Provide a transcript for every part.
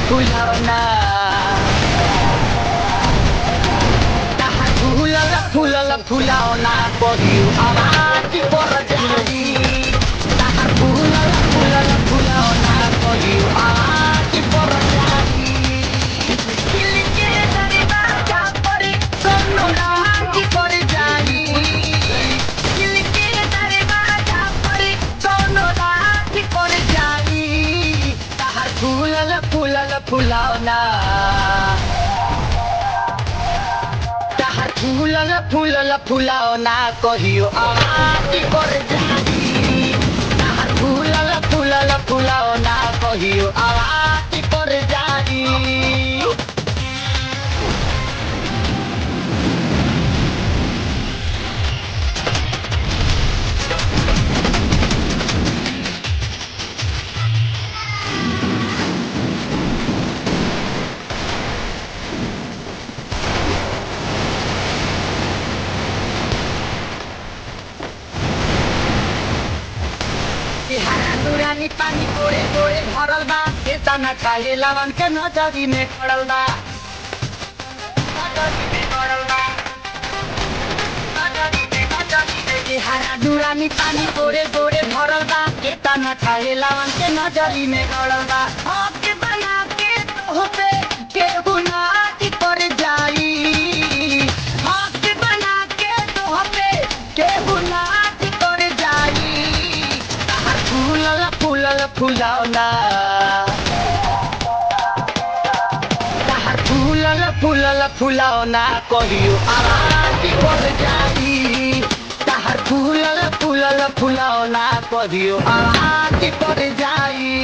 फुलौना ताहार फुलल फुलौना कहियो आवाज पर जाई ताहार फुलल फुलौना कहियो आवाज पर जाई दिल के दरवाजा पर कोनो राज पर जाई दिल के दरवाजा पर कोनो राज पर जाई ताहार फुलल फुलौना ताहार फुलल फुलौना कहियो आवाज पर जाई ताहार फुलल फुलौना कहियो आवाज पर जाई हरा दुरानी पानी पोड़े पोड़े भरल बा केतना खाए लवन के नजरी में पड़ल बा हरा दुरानी पानी पोड़े पोड़े भरल बा केतना खाए लवन के नजरी में पड़ल बा हक बना के तो पे के गुनाह पर जाई हक बना के तो पे के गुनाह पर जाई फुलल फुलौना ताहार फुलल फुलौना कहियो आवाज पर जाई ताहार फुलल फुलौना कहियो आवाज पर जाई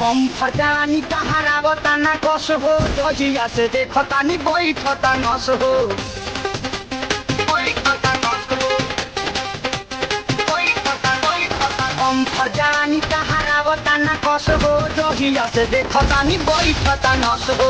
हम फटानी तहारा बताना कस हो दहिया से देखतानी बैठता नस हो हम फटानी तहारा बताना कस हो दहिया से देखतानी बैठता नस हो